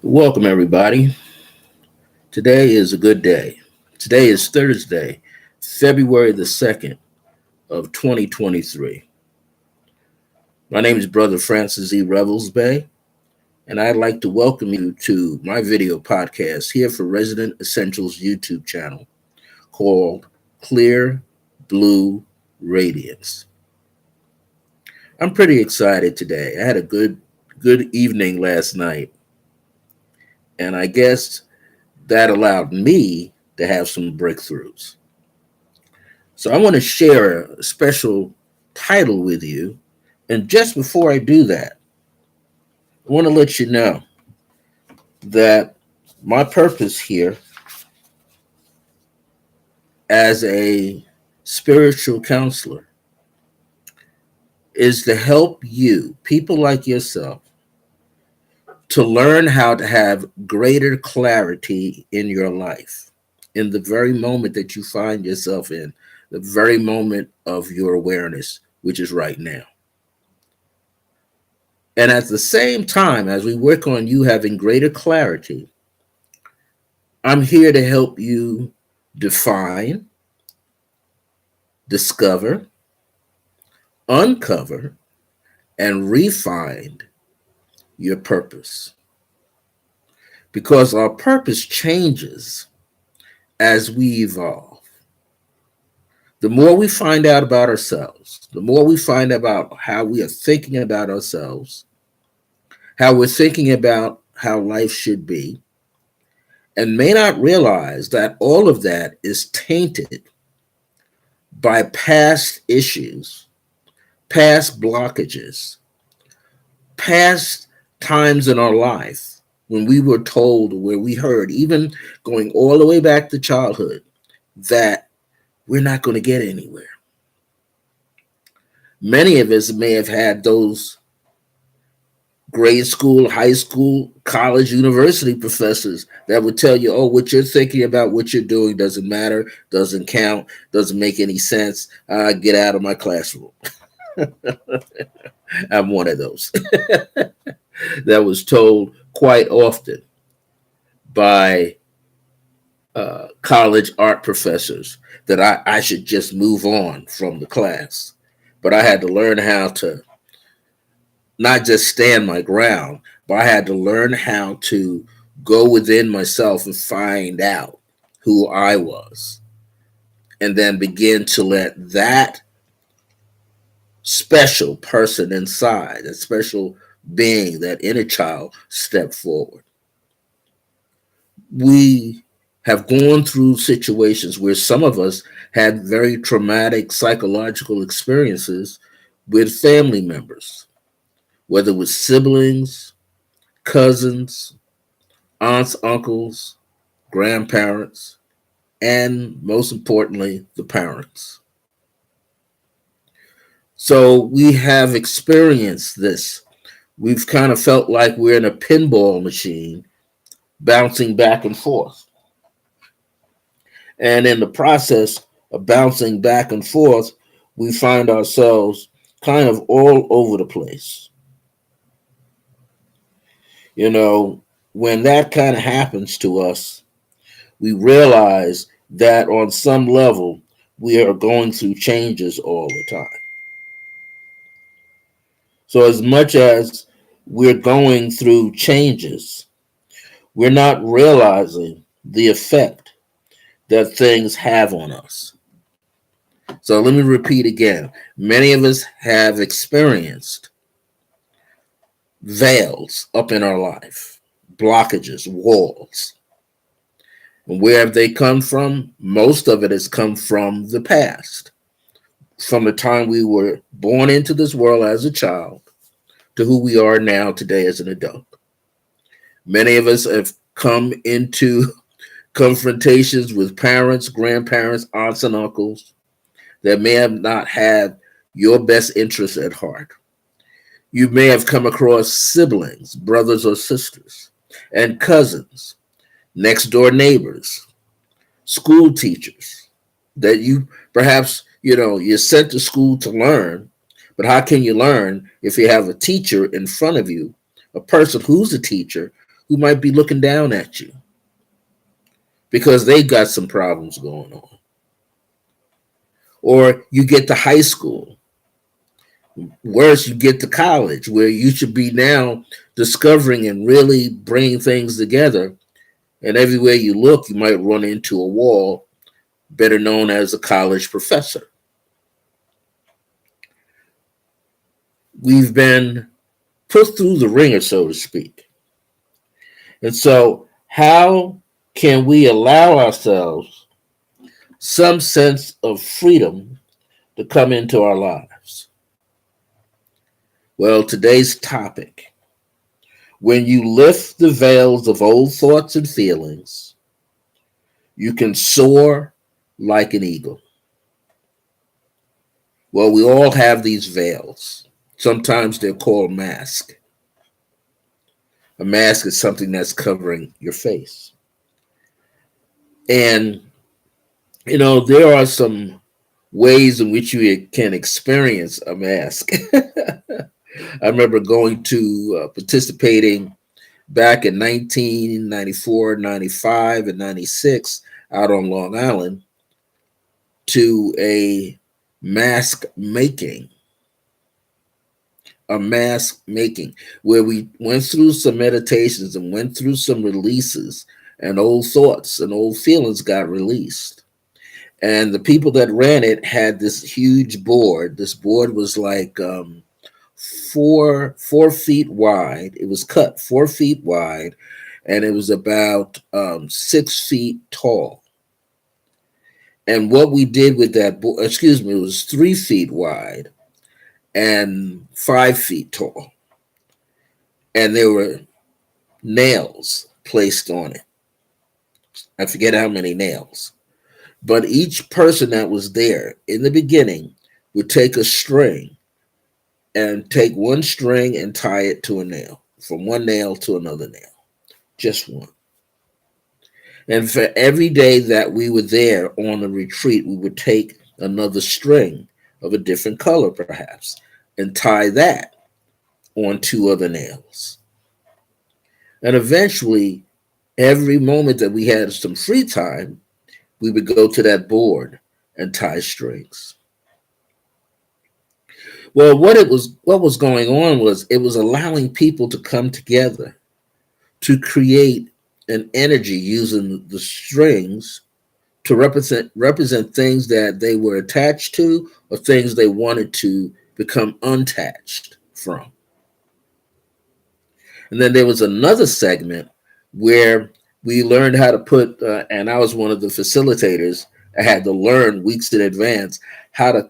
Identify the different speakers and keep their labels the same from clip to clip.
Speaker 1: Welcome, everybody. Today is a good day. Today is Thursday, February the 2nd of 2023. My name is Brother Francis E. Revels-Bey, and I'd like to welcome you to my video podcast here for Resident Essentials YouTube channel called Clear Blue Radiance. I'm pretty excited today. I had a good evening last night, and I guess that allowed me to have some breakthroughs. So I want to share a special title with you. And just before I do that, I want to let you know that my purpose here as a spiritual counselor is to help you, people like yourself, to learn how to have greater clarity in your life, in the very moment that you find yourself in, the very moment of your awareness, which is right now. And at the same time, as we work on you having greater clarity, I'm here to help you define, discover, uncover, and refine your purpose. Because our purpose changes as we evolve. The more we find out about ourselves, the more we find about how we are thinking about ourselves, how we're thinking about how life should be, and may not realize that all of that is tainted by past issues, past blockages, past times in our life when we were told, where we heard, even going all the way back to childhood, that we're not going to get anywhere. Many of us may have had those grade school, high school, college, university professors that would tell you, oh, what you're thinking about, what you're doing doesn't matter, doesn't count, doesn't make any sense. Get out of my classroom. I'm one of those that was told quite often by college art professors that I should just move on from the class. But I had to learn how to not just stand my ground, but I had to learn how to go within myself and find out who I was, and then begin to let that special person inside, that special being, that inner child, step forward. We have gone through situations where some of us had very traumatic psychological experiences with family members, whether it was siblings, cousins, aunts, uncles, grandparents, and most importantly, the parents. So we have experienced this. We've kind of felt like we're in a pinball machine bouncing back and forth. And in the process of bouncing back and forth, we find ourselves kind of all over the place. You know, when that kind of happens to us, we realize that on some level, we are going through changes all the time. So as much as we're going through changes, we're not realizing the effect that things have on us. So let me repeat again. Many of us have experienced veils up in our life, blockages, walls. And where have they come from? Most of it has come from the past, from the time we were born into this world as a child to who we are now today as an adult. Many of us have come into confrontations with parents, grandparents, aunts, and uncles that may have not had your best interests at heart. You may have come across siblings, brothers or sisters, and cousins, next door neighbors, school teachers that you perhaps, you're sent to school to learn, but how can you learn if you have a teacher in front of you, a person who's a teacher, who might be looking down at you because they got some problems going on. Or you get to high school. Worse, you get to college where you should be now discovering and really bringing things together. And everywhere you look, you might run into a wall, better known as a college professor. We've been put through the ringer, so to speak. And so, how can we allow ourselves some sense of freedom to come into our lives? Well, today's topic: when you lift the veils of old thoughts and feelings, you can soar like an eagle. Well, we all have these veils. Sometimes they're called masks. A mask is something that's covering your face. And, there are some ways in which you can experience a mask. I remember going to participating back in 1994, 95, and 96 out on Long Island to a mask making, where we went through some meditations and went through some releases, and old thoughts and old feelings got released. And the people that ran it had this huge board. This board was like 4 feet wide. It was cut 4 feet wide, and it was about 6 feet tall. And what we did with that board, it was 3 feet wide and 5 feet tall. And there were nails placed on it. I forget how many nails. But each person that was there in the beginning would take a string and take one string and tie it to a nail, from one nail to another nail, just one. And for every day that we were there on the retreat, we would take another string of a different color, perhaps, and tie that on 2 other nails. And eventually, every moment that we had some free time, we would go to that board and tie strings. Well, what was going on was it was allowing people to come together to create an energy using the strings to represent things that they were attached to or things they wanted to become unattached from. And then there was another segment where we learned how to put, and I was one of the facilitators. I had to learn weeks in advance how to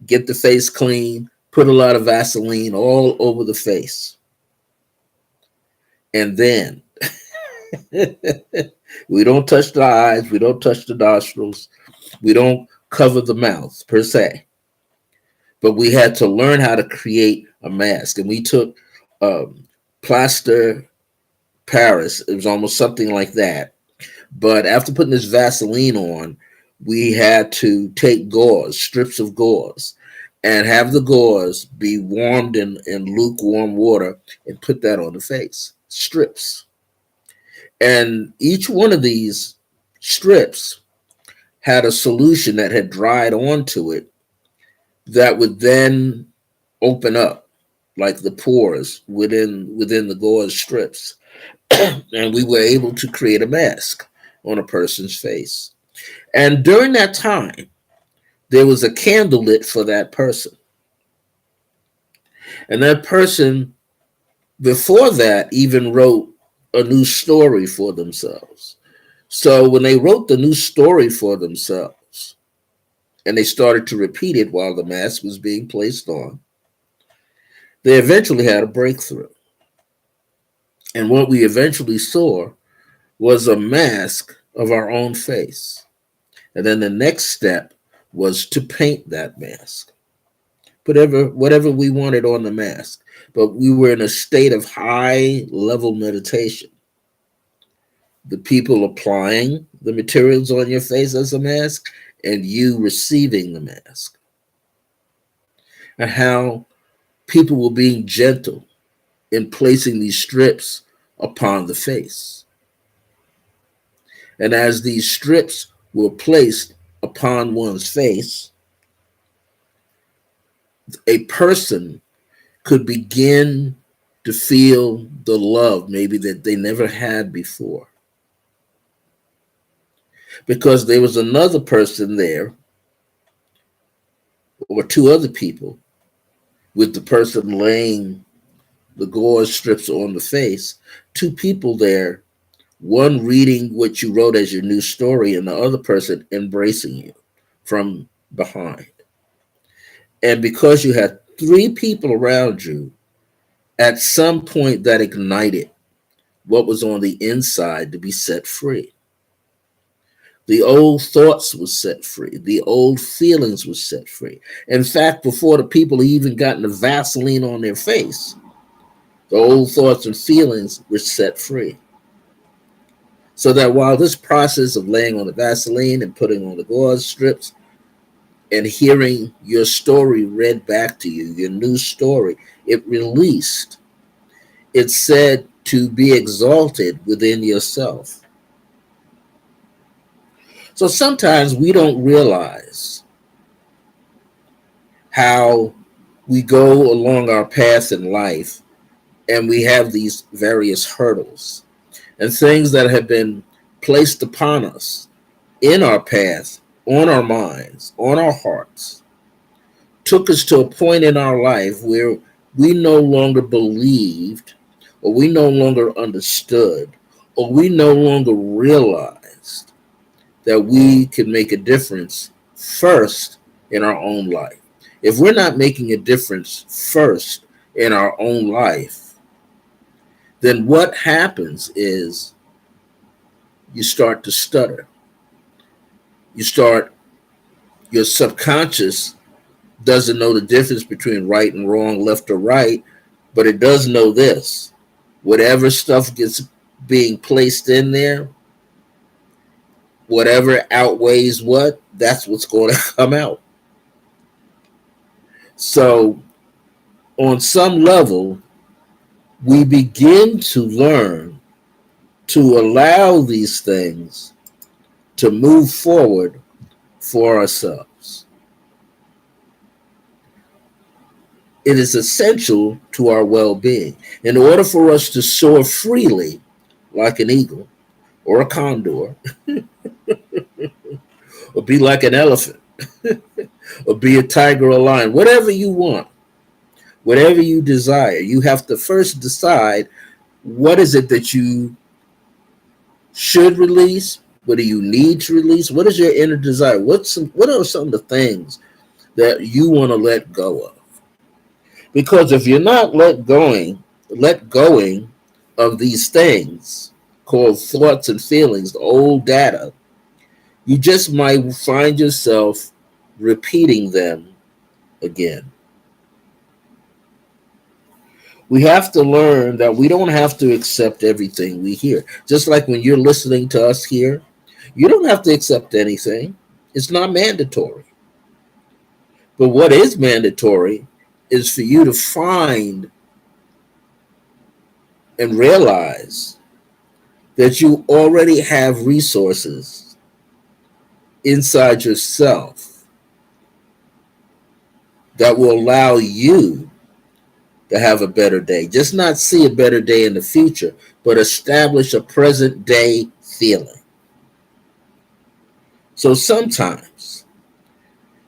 Speaker 1: get the face clean, put a lot of Vaseline all over the face. And then we don't touch the eyes, we don't touch the nostrils, we don't cover the mouth per se. But we had to learn how to create a mask. And we took plaster Paris. It was almost something like that. But after putting this Vaseline on, we had to take gauze, strips of gauze, and have the gauze be warmed in lukewarm water and put that on the face. Strips. And each one of these strips had a solution that had dried onto it that would then open up like the pores within the gauze strips. And we were able to create a mask on a person's face. And during that time, there was a candle lit for that person. And that person, before that, even wrote a new story for themselves. So when they wrote the new story for themselves, and they started to repeat it while the mask was being placed on, they eventually had a breakthrough. And what we eventually saw was a mask of our own face. And then the next step was to paint that mask, whatever we wanted on the mask. But we were in a state of high level meditation. The people applying the materials on your face as a mask and you receiving the mask. And how people were being gentle in placing these strips upon the face. And as these strips were placed upon one's face, a person could begin to feel the love maybe that they never had before. Because there was another person there, or two other people, with the person laying the gauze strips on the face, two people there, one reading what you wrote as your new story, and the other person embracing you from behind. And because you had three people around you, at some point that ignited what was on the inside to be set free. The old thoughts were set free. The old feelings were set free. In fact, before the people even gotten the Vaseline on their face, the old thoughts and feelings were set free. So that while this process of laying on the Vaseline and putting on the gauze strips and hearing your story read back to you, your new story, it released. It's said to be exalted within yourself. So sometimes we don't realize how we go along our path in life and we have these various hurdles and things that have been placed upon us in our path, on our minds, on our hearts, took us to a point in our life where we no longer believed, or we no longer understood, or we no longer realized that we can make a difference first in our own life. If we're not making a difference first in our own life, then what happens is you start to stutter. Your subconscious doesn't know the difference between right and wrong, left or right, but it does know this. Whatever stuff gets being placed in there, whatever outweighs what, that's what's going to come out. So, on some level, we begin to learn to allow these things to move forward for ourselves. It is essential to our well-being. In order for us to soar freely like an eagle or a condor, or be like an elephant, or be a tiger or a lion, whatever you want, whatever you desire, you have to first decide what is it that you should release, what do you need to release, what is your inner desire, what are some of the things that you want to let go of. Because if you're not let going of these things called thoughts and feelings, the old data, you just might find yourself repeating them again. We have to learn that we don't have to accept everything we hear. Just like when you're listening to us here, you don't have to accept anything. It's not mandatory. But what is mandatory is for you to find and realize that you already have resources inside yourself that will allow you to have a better day. Just not see a better day in the future, but establish a present day feeling. So sometimes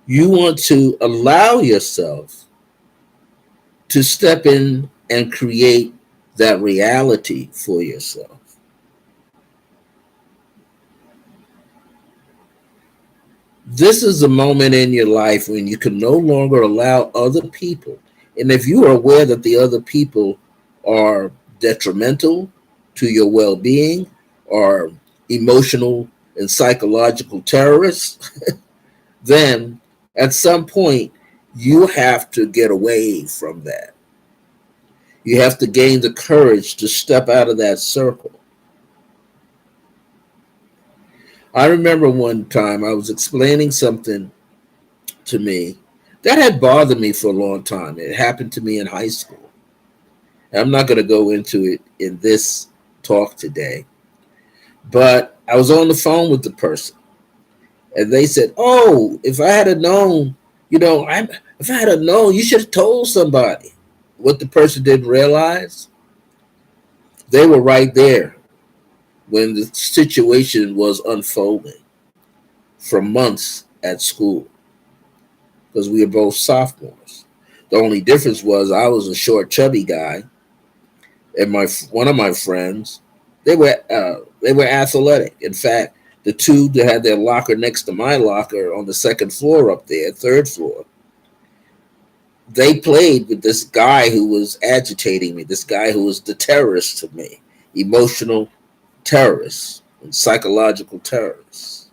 Speaker 1: you want to allow yourself to step in and create that reality for yourself. This is a moment in your life when you can no longer allow other people, and if you are aware that the other people are detrimental to your well-being, or emotional and psychological terrorists, then at some point you have to get away from that. You have to gain the courage to step out of that circle. I remember one time I was explaining something to me that had bothered me for a long time. It happened to me in high school. I'm not going to go into it in this talk today. But I was on the phone with the person, and they said, "Oh, if I had known, if I had known, you should have told somebody." What the person didn't realize, they were right there when the situation was unfolding for months at school, because we were both sophomores. The only difference was I was a short, chubby guy, and my one of my friends, they were athletic. In fact, the two that had their locker next to my locker on the second floor up there, third floor, they played with this guy who was agitating me, this guy who was the terrorist to me, emotional terrorists and psychological terrorists.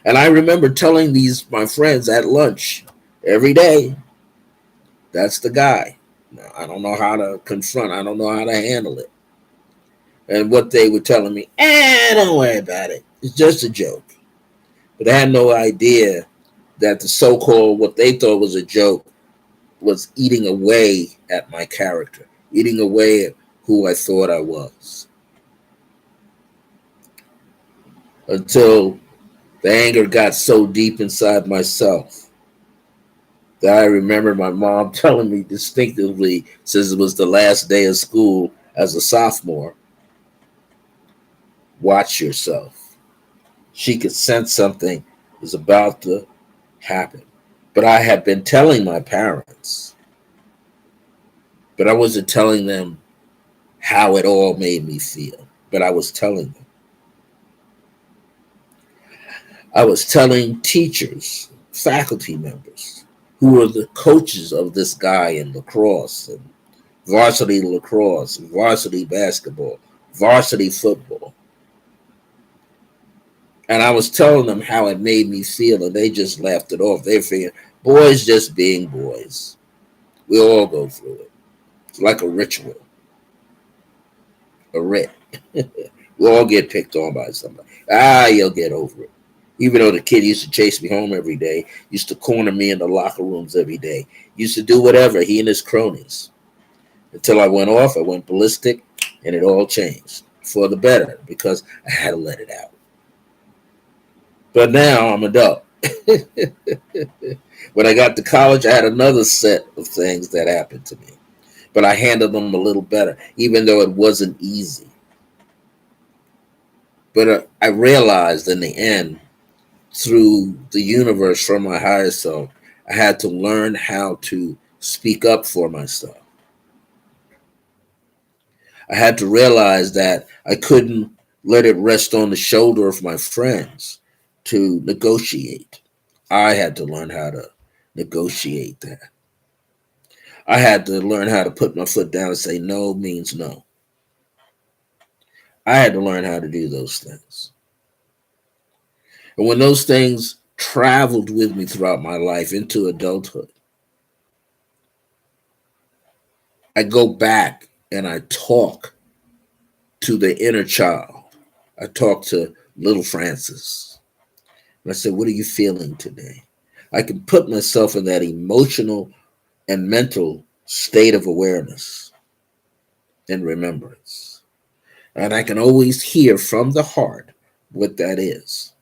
Speaker 1: And I remember telling these my friends at lunch every day, that's the guy. Now, I don't know how to confront, I don't know how to handle it. And what they were telling me, don't worry about it. It's just a joke. But I had no idea that the so-called what they thought was a joke was eating away at my character, eating away at who I thought I was. Until the anger got so deep inside myself that I remember my mom telling me distinctively, since it was the last day of school as a sophomore, watch yourself. She could sense something was about to happen. But I had been telling my parents, but I wasn't telling them how it all made me feel. But I was telling them. I was telling teachers, faculty members, who were the coaches of this guy in lacrosse and varsity lacrosse, varsity basketball, varsity football. And I was telling them how it made me feel, and they just laughed it off. They figured, boys just being boys. We all go through it. It's like a ritual, a writ. We all get picked on by somebody. You'll get over it. Even though the kid used to chase me home every day, used to corner me in the locker rooms every day, used to do whatever, he and his cronies. Until I went off, I went ballistic, and it all changed for the better because I had to let it out. But now I'm adult. When I got to college, I had another set of things that happened to me. But I handled them a little better, even though it wasn't easy. But I realized in the end, through the universe from my higher self, I had to learn how to speak up for myself. I had to realize that I couldn't let it rest on the shoulder of my friends to negotiate. I had to learn how to negotiate that. I had to learn how to put my foot down and say no means no. I had to learn how to do those things. And when those things traveled with me throughout my life into adulthood, I go back and I talk to the inner child. I talk to little Francis. And I say, what are you feeling today? I can put myself in that emotional and mental state of awareness and remembrance. And I can always hear from the heart what that is.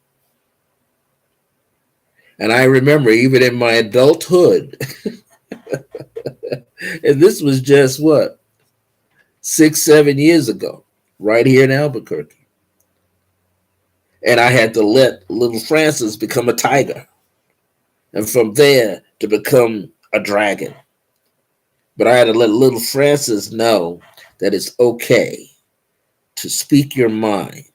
Speaker 1: And I remember even in my adulthood, and this was just what, 6-7 years ago, right here in Albuquerque. And I had to let little Francis become a tiger. And from there to become a dragon. But I had to let little Francis know that it's okay to speak your mind.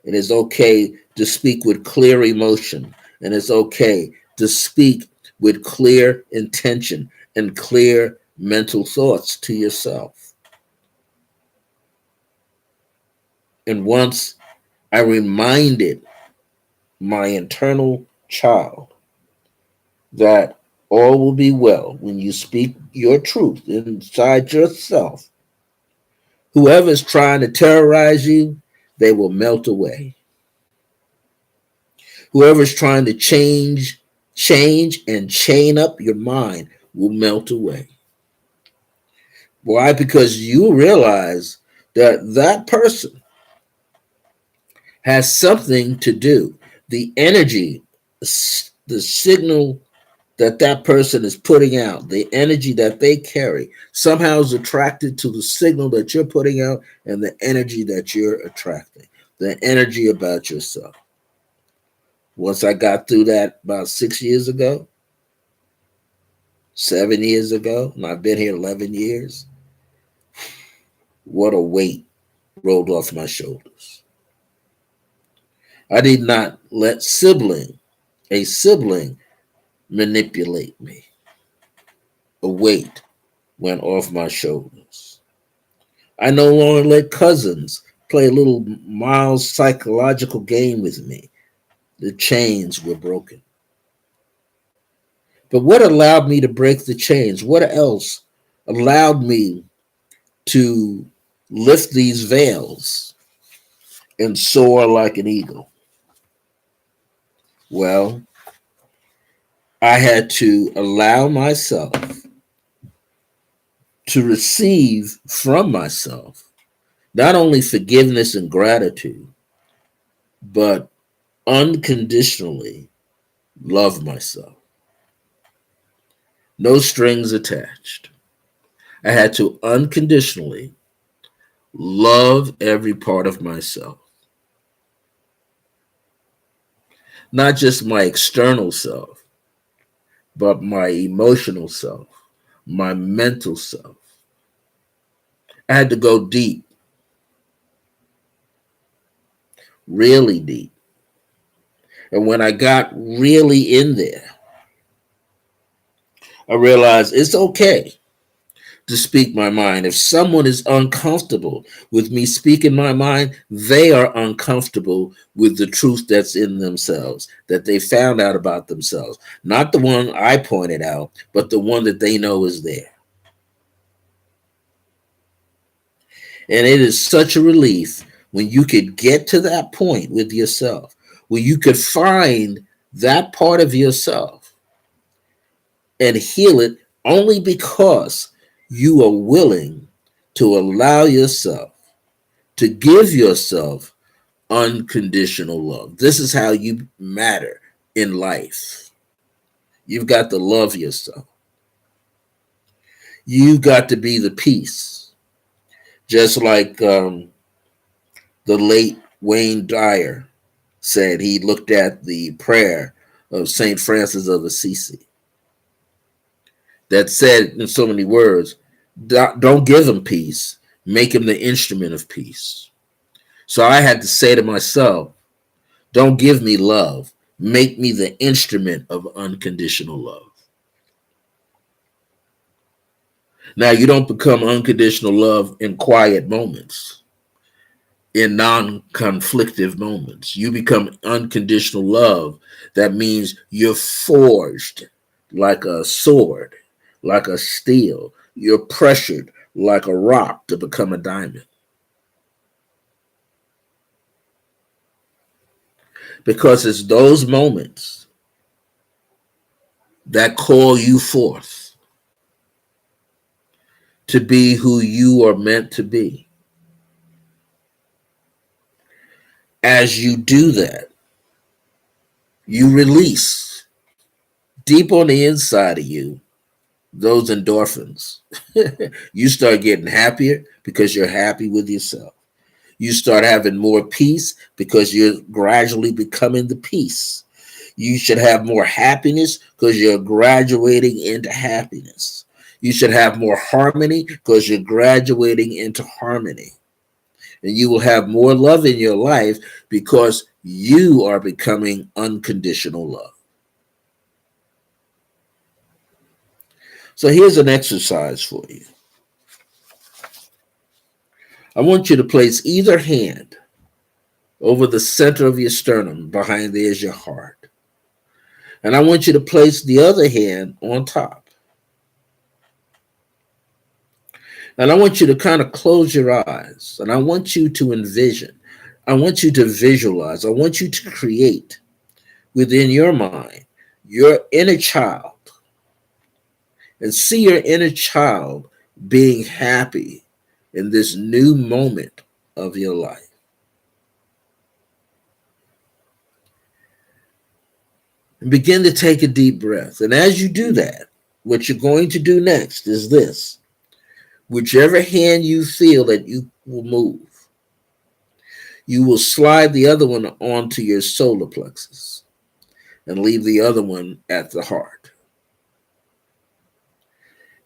Speaker 1: It is okay to speak with clear emotion. And it's okay to speak with clear intention and clear mental thoughts to yourself. And once I reminded my internal child that all will be well when you speak your truth inside yourself, whoever's trying to terrorize you, they will melt away. Whoever's trying to change and chain up your mind will melt away. Why? Because you realize That person has something to do. The energy, the signal that person is putting out, the energy that they carry, somehow is attracted to the signal that you're putting out and the energy that you're attracting, the energy about yourself. Once I got through that about 6 years ago, 7 years ago, and I've been here 11 years, what a weight rolled off my shoulders. I did not let a sibling manipulate me. A weight went off my shoulders. I no longer let cousins play a little mild psychological game with me. The chains were broken. But what allowed me to break the chains? What else allowed me to lift these veils and soar like an eagle? Well, I had to allow myself to receive from myself not only forgiveness and gratitude, but unconditionally love myself. No strings attached. I had to unconditionally love every part of myself, not just my external self, but my emotional self, my mental self. I had to go deep, really deep. And when I got really in there, I realized it's okay to speak my mind. If someone is uncomfortable with me speaking my mind, they are uncomfortable with the truth that's in themselves, that they found out about themselves. Not the one I pointed out, but the one that they know is there. And it is such a relief when you could get to that point with yourself, where you could find that part of yourself and heal it only because you are willing to allow yourself to give yourself unconditional love. This is how you matter in life. You've got to love yourself. You got to be the peace. Just like the late Wayne Dyer said, he looked at the prayer of St. Francis of Assisi that said in so many words, don't give him peace, make him the instrument of peace. So I had to say to myself, don't give me love, make me the instrument of unconditional love. Now, you don't become unconditional love in quiet moments, in non-conflictive moments. You become unconditional love. That means you're forged like a sword, like a steel. You're pressured like a rock to become a diamond. Because it's those moments that call you forth to be who you are meant to be. As you do that, you release deep on the inside of you those endorphins. You start getting happier because you're happy with yourself. You start having more peace because you're gradually becoming the peace. You should have more happiness because you're graduating into happiness. You should have more harmony because you're graduating into harmony. And you will have more love in your life because you are becoming unconditional love. So here's an exercise for you. I want you to place either hand over the center of your sternum. Behind there is your heart. And I want you to place the other hand on top. And I want you to kind of close your eyes. And I want you to envision. I want you to visualize. I want you to create within your mind your inner child. And see your inner child being happy in this new moment of your life. And begin to take a deep breath. And as you do that, what you're going to do next is this. Whichever hand you feel that you will move, you will slide the other one onto your solar plexus and leave the other one at the heart.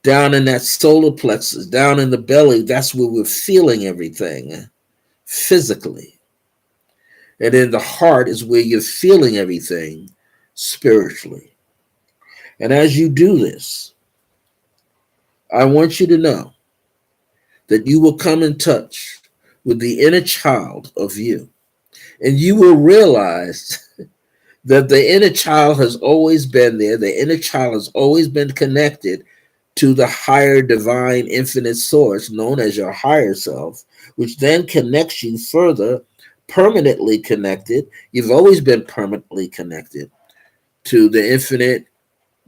Speaker 1: Down in that solar plexus, down in the belly, that's where we're feeling everything physically. And in the heart is where you're feeling everything spiritually. And as you do this, I want you to know that you will come in touch with the inner child of you. And you will realize that the inner child has always been there. The inner child has always been connected to the higher divine infinite source known as your higher self, which then connects you further, permanently connected. You've always been permanently connected to the infinite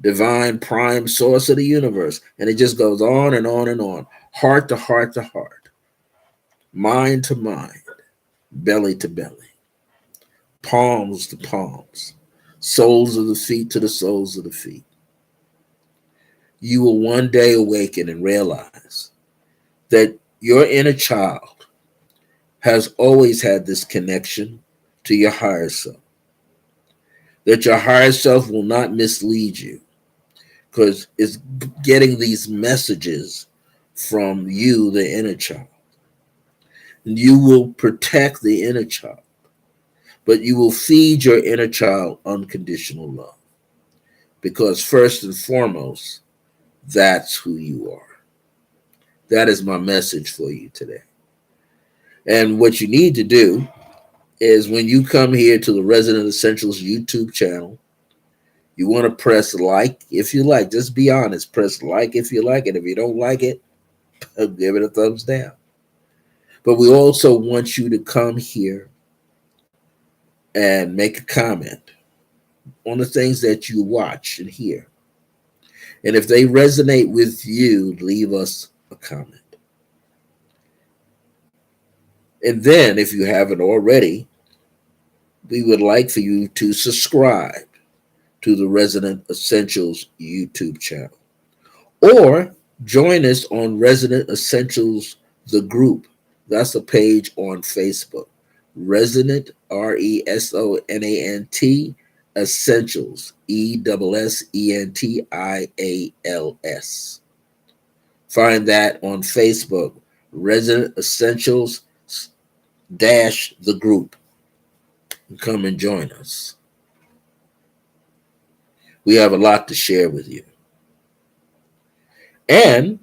Speaker 1: divine prime source of the universe. And it just goes on and on and on, heart to heart to heart, mind to mind, belly to belly, palms to palms, soles of the feet to the soles of the feet. You will one day awaken and realize that your inner child has always had this connection to your higher self, that your higher self will not mislead you because it's getting these messages from you, the inner child. And you will protect the inner child, but you will feed your inner child unconditional love because first and foremost, that's who you are. That is my message for you today. And what you need to do is when you come here to the Resonant Essentials YouTube channel, you want to press like if you like. Just be honest. Press like if you like it. If you don't like it, give it a thumbs down. But we also want you to come here and make a comment on the things that you watch and hear. And if they resonate with you, leave us a comment. And then, if you haven't already, we would like for you to subscribe to the Resonant Essentials YouTube channel. Or join us on Resonant Essentials, the group. That's a page on Facebook. Resonant, RESONANT, Essentials, ESSENTIALS. Find that on Facebook, Resonant Essentials dash the group. Come and join us. We have a lot to share with you. And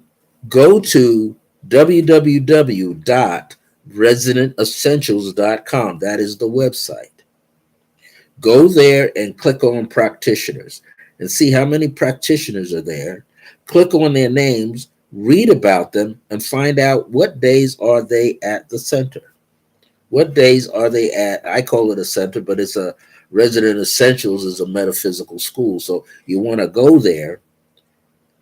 Speaker 1: go to www.resonantessentials.com. That is the website. Go there and click on practitioners and see how many practitioners are there. Click on their names, read about them, and find out what days are they at the center. What days are they at? I call it a center, but it's a Resonant Essentials is a metaphysical school. So you want to go there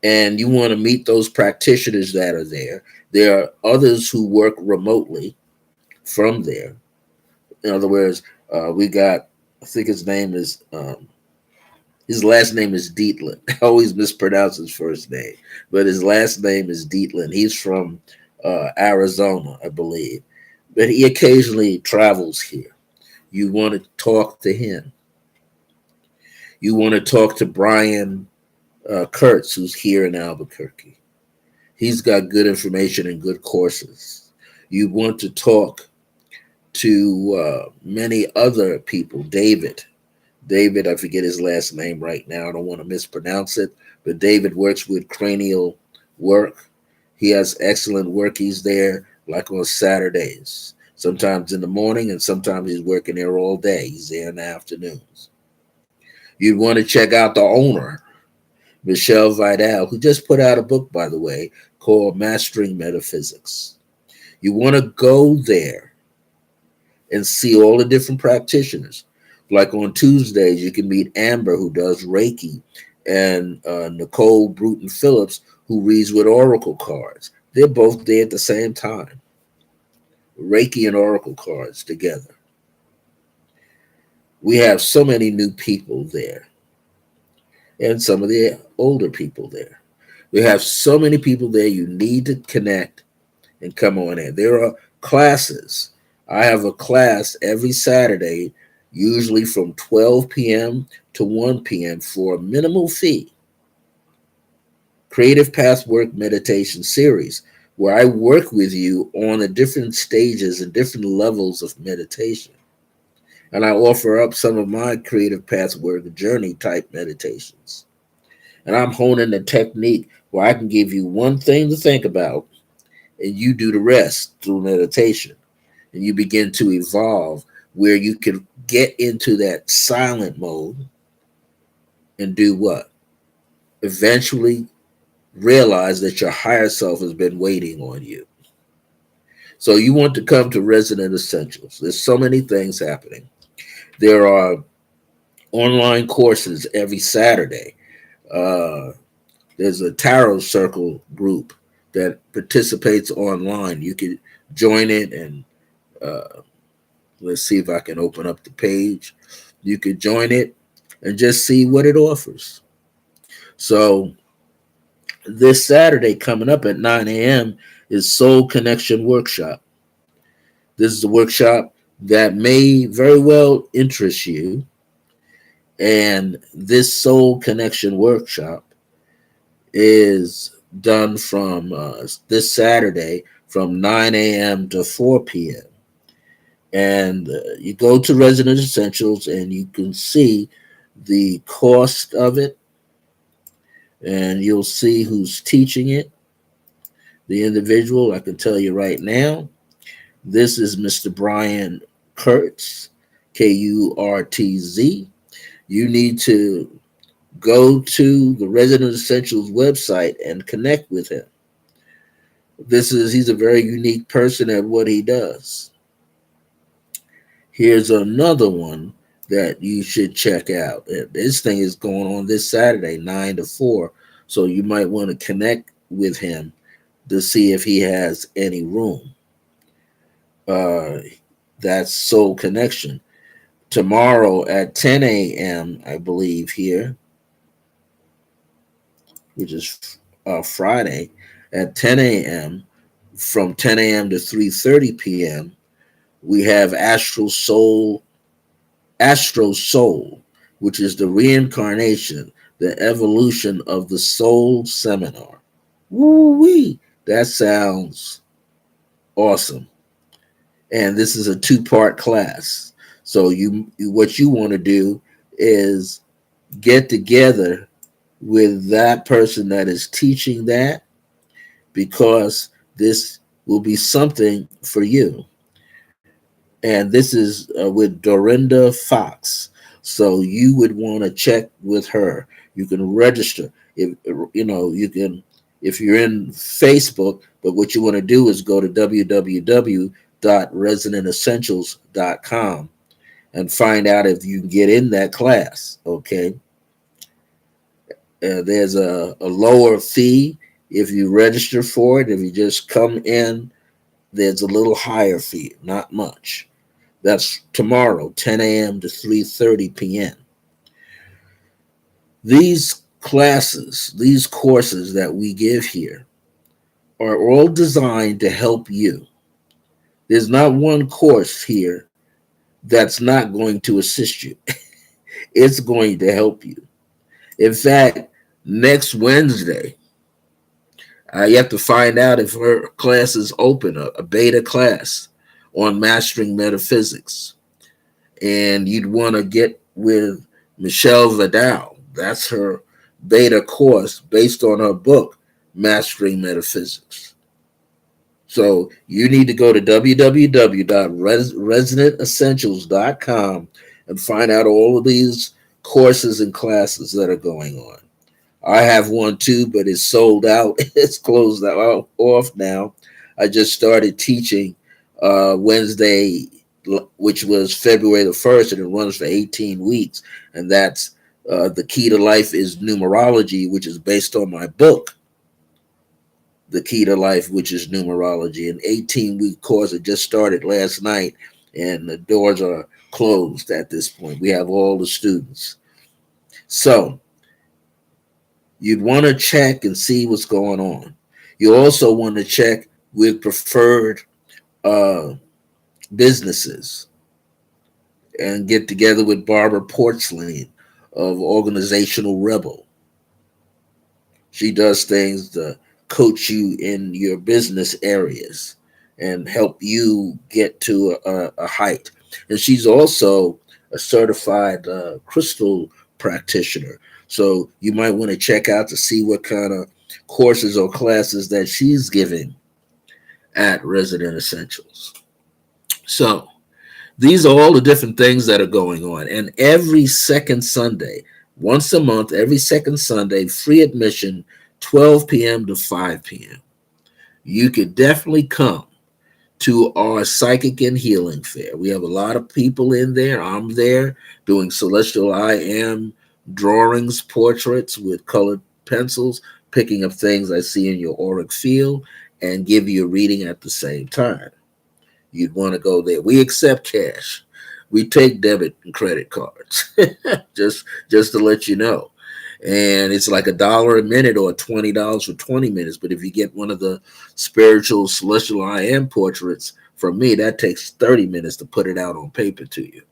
Speaker 1: and you want to meet those practitioners that are there. There are others who work remotely from there. In other words, we got, I think his name is, his last name is Dietland. I always mispronounce his first name, but his last name is Dietland. He's from Arizona, I believe. But he occasionally travels here. You want to talk to him. You want to talk to Brian Kurtz, who's here in Albuquerque. He's got good information and good courses. You want to talk to many other people. David, I forget his last name right now. I don't want to mispronounce it, but David works with cranial work. He has excellent work. He's there like on Saturdays, sometimes in the morning, and sometimes he's working there all day. He's there in the afternoons. You'd want to check out the owner, Michelle Vidal, who just put out a book, by the way, called Mastering Metaphysics. You want to go there and see all the different practitioners. Like on Tuesdays, you can meet Amber, who does Reiki, and Nicole Bruton Phillips, who reads with oracle cards. They're both there at the same time. Reiki and Oracle cards together. We have so many new people there and some of the older people there. We have so many people there. You need to connect and come on in. There are classes. I have a class every Saturday, usually from 12 p.m. to 1 p.m. for a minimal fee. Creative Pathwork Meditation Series, where I work with you on the different stages and different levels of meditation. And I offer up some of my Creative Pathwork journey type meditations. And I'm honing a technique where I can give you one thing to think about and you do the rest through meditation. And you begin to evolve where you can get into that silent mode and do what? Eventually realize that your higher self has been waiting on you. So you want to come to Resonant Essentials. There's so many things happening. There are online courses every Saturday. Uh, there's a tarot circle group that participates online. You can join it and let's see if I can open up the page. You could join it and just see what it offers. So this Saturday coming up at 9 a.m. is Soul Connection Workshop. This is a workshop that may very well interest you. And this Soul Connection Workshop is done from this Saturday from 9 a.m. to 4 p.m. And you go to Resident Essentials and you can see the cost of it, and you'll see who's teaching it. The individual, I can tell you right now, this is Mr. Brian Kurtz, Kurtz. You need to go to the Resident Essentials website and connect with him. He's a very unique person at what he does. Here's another one that you should check out. This thing is going on this Saturday, 9 to 4. So you might want to connect with him to see if he has any room. That's Soul Connection. Tomorrow at 10 a.m., I believe, here, which is Friday, at 10 a.m., from 10 a.m. to 3:30 p.m., we have Astro Soul, which is the reincarnation, the evolution of the soul seminar. Woo-wee! That sounds awesome. And this is a 2-part class. So what you want to do is get together with that person that is teaching that, because this will be something for you. And this is with Dorinda Fox. So you would want to check with her. You can register. If you're in Facebook, but what you want to do is go to www.resonantessentials.com and find out if you can get in that class. Okay. There's a lower fee if you register for it. If you just come in, there's a little higher fee, not much. That's tomorrow, 10 a.m. to 3:30 p.m. These classes, these courses that we give here are all designed to help you. There's not one course here that's not going to assist you. It's going to help you. In fact, next Wednesday, you have to find out if her class is open, a beta class on mastering metaphysics. And you'd want to get with Michelle Vidal. That's her beta course based on her book, Mastering Metaphysics. So you need to go to www.resonantessentials.com and find out all of these courses and classes that are going on. I have one too, but it's sold out. It's closed out off now. I just started teaching Wednesday, which was February the 1st, and it runs for 18 weeks. And that's The Key to Life is Numerology, which is based on my book. the Key to Life, which is numerology, an 18-week course that just started last night, and the doors are closed at this point. We have all the students. So you'd want to check and see what's going on. You also want to check with preferred uh, businesses and get together with Barbara Porcelain of Organizational Rebel. She does things to coach you in your business areas and help you get to a height. And she's also a certified crystal practitioner. So you might want to check out to see what kind of courses or classes that she's giving at Resident Essentials. So these are all the different things that are going on. And every second Sunday, once a month, every second Sunday, free admission, 12 p.m. to 5 p.m. You could definitely come to our Psychic and Healing Fair. We have a lot of people in there. I'm there doing celestial I am drawings, portraits with colored pencils, picking up things I see in your auric field, and give you a reading at the same time. You'd want to go there. We accept cash. We take debit and credit cards. just to let you know. And it's like $1 a minute or $20 for 20 minutes. But if you get one of the spiritual celestial I am portraits from me, that takes 30 minutes to put it out on paper to you.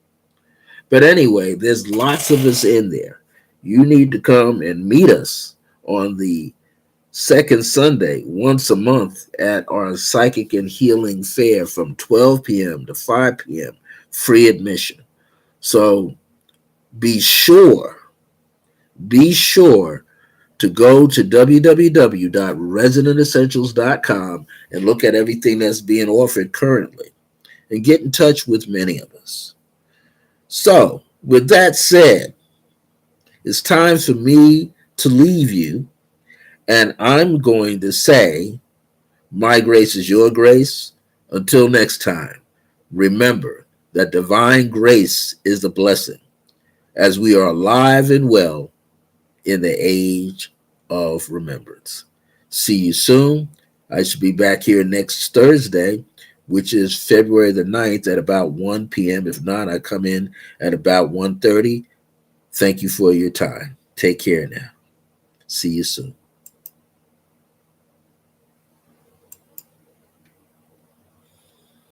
Speaker 1: But anyway, there's lots of us in there. You need to come and meet us on the second Sunday, once a month, at our Psychic and Healing Fair from 12 p.m. to 5 p.m., free admission. So be sure to go to www.resonantessentials.com and look at everything that's being offered currently and get in touch with many of us. So, with that said, it's time for me to leave you, and I'm going to say, my grace is your grace. Until next time, remember that divine grace is the blessing as we are alive and well in the age of remembrance. See you soon. I should be back here next Thursday, which is February the 9th at about 1 p.m. If not, I come in at about 1:30. Thank you for your time. Take care now. See you soon.